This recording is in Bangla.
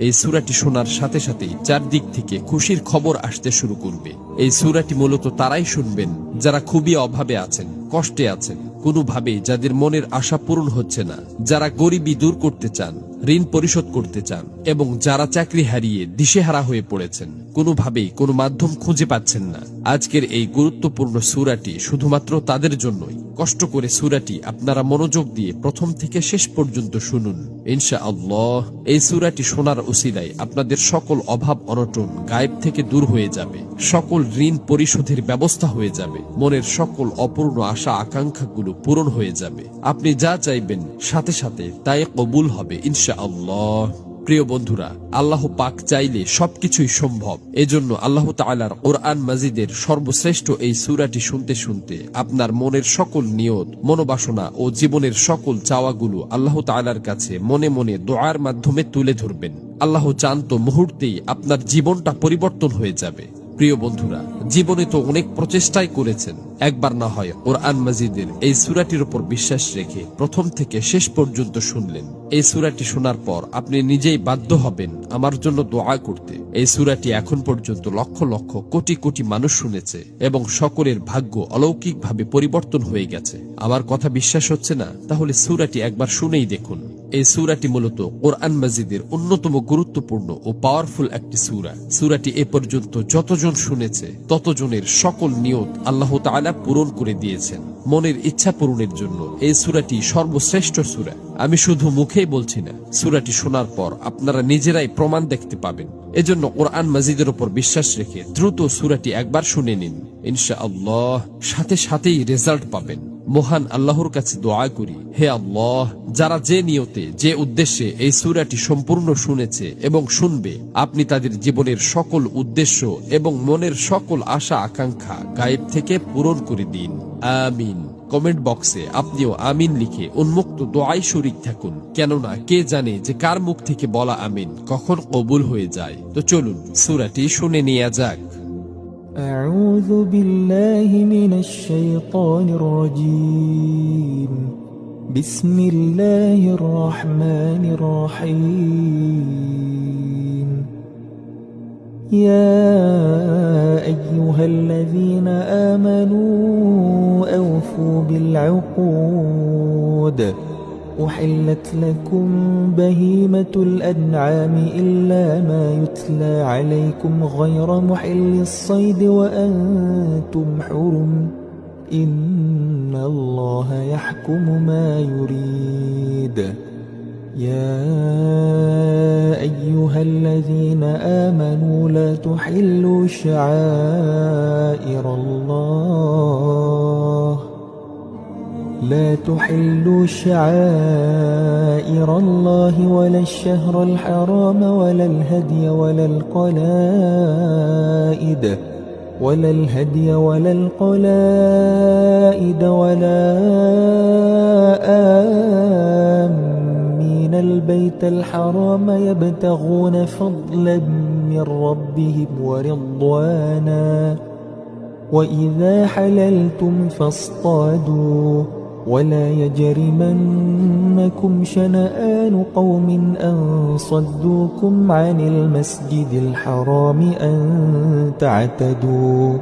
এই সূরাটি শোনার সাথে সাথেই চারদিক থেকে খুশির খবর আসতে শুরু করবে। এই সূরাটি মূলত তারাই শুনবেন যারা খুবই অভাবে আছেন, কষ্টে আছেন, কোনোভাবে যাদের মনের আশা পূরণ হচ্ছে না, যারা গরিবি দূর করতে চান, ঋণ পরিশোধ করতে চান, এবং যারা চাকরি হারিয়ে দিশেহারা হয়ে পড়েছেন, কোনোভাবেই কোনো মাধ্যম খুঁজে পাচ্ছেন না। আজকের এই গুরুত্বপূর্ণ সূরাটি শুধুমাত্র তাদের জন্যই। কষ্ট করে সূরাটি আপনারা মনোযোগ দিয়ে প্রথম থেকে শেষ পর্যন্ত শুনুন। ইনশাআল্লাহ এই সূরাটি শোনার উসিলায় আপনাদের সকল অভাব অনটন গায়েব থেকে দূর হয়ে যাবে, সকল ঋণ পরিশোধের ব্যবস্থা হয়ে যাবে, মনের সকল অপূর্ণ আশা আকাঙ্ক্ষাগুলো পূরণ হয়ে যাবে। আপনি যা চাইবেন সাথে সাথে তাই কবুল হবে ইনশাআল্লাহ। প্রিয় বন্ধুরা, আল্লাহ পাক চাইলে সবকিছুই সম্ভব। এজন্য আল্লাহ তাআলার কোরআন মাজিদের সর্বশ্রেষ্ঠ এই সূরাটি শুনতে শুনতে আপনার মনের সকল নিয়ত, মনোবাসনা ও জীবনের সকল চাওয়াগুলো আল্লাহ তাআলার কাছে মনে মনে দোয়ার মাধ্যমে তুলে ধরবেন। আল্লাহ চান তো মুহূর্তেই আপনার জীবনটা পরিবর্তন হয়ে যাবে। প্রিয় বন্ধুরা, জীবনে তো অনেক প্রচেষ্টাই করেছেন, একবার না হয় কোরআন মাজিদের এই সূরাটির উপর বিশ্বাস রেখে প্রথম থেকে শেষ পর্যন্ত শুনলেন। এই সূরাটি শোনার পর আপনি নিজেই বাধ্য হবেন আমার জন্য দোয়া করতে। এই সূরাটি এখন পর্যন্ত লক্ষ লক্ষ কোটি কোটি মানুষ শুনেছে এবং সকলের ভাগ্য অলৌকিকভাবে পরিবর্তন হয়ে গেছে। আমার কথা বিশ্বাস হচ্ছে না? তাহলে সূরাটি একবার শুনেই দেখুন। এই সূরাটি মূলত কোরআন মাজিদের অন্যতম গুরুত্বপূর্ণ ও পাওয়ারফুল একটি সূরা। সূরাটি এ পর্যন্ত যতজন শুনেছে ততজনের সকল নিয়ত আল্লাহ তাআলা পূরণ করে দিয়েছেন। মনের ইচ্ছা পূরণের জন্য এই সূরাটি সর্বশ্রেষ্ঠ সূরা। আমি শুধু মুখেই বলছি না, সূরাটি শোনার পর আপনারা নিজেরাই প্রমাণ দেখতে পাবেন। এজন্য কোরআন মাজিদের উপর বিশ্বাস রেখে দ্রুত সূরাটি একবার শুনে নিন। ইনশাআল্লাহ সাথে সাথেই রেজাল্ট পাবেন। মহান আল্লাহর কাছে দোয়া করি, হে আল্লাহ, যারা যে নিয়তে যে উদ্দেশ্যে এই সূরাটি সম্পূর্ণ শুনেছে এবং শুনবে, আপনি তাদের জীবনের সকল উদ্দেশ্য এবং মনের সকল আশা আকাঙ্ক্ষা গায়েব থেকে পূরণ করে দিন। আমিন। কমেন্ট বক্সে আপনিও আমিন লিখে উন্মুক্ত দোয়ায় শরীক থাকুন, কেননা কে জানে যে কার মুখ থেকে বলা আমিন কখন কবুল হয়ে যায়। তো চলুন সূরাটি শুনে নেওয়া যাক। أعوذ بالله من الشيطان الرجيم بسم الله الرحمن الرحيم يا أيها الذين آمنوا أوفوا بالعقود أحلت لكم بهيمة الأنعام إلا ما يتلى عليكم غير محل الصيد وأنتم حرم إن الله يحكم ما يريد يا أيها الذين آمنوا لا تحلوا شعائر الله ولا الشهر الحرام ولا الهدي ولا القلائد ولا آمين البيت الحرام يبتغون فضلا من ربهم ورضوانا وإذا حللتم فاصطادوا ولا يجرمنكم شنآن قوم أن صدوكم عن المسجد الحرام أن تعتدوا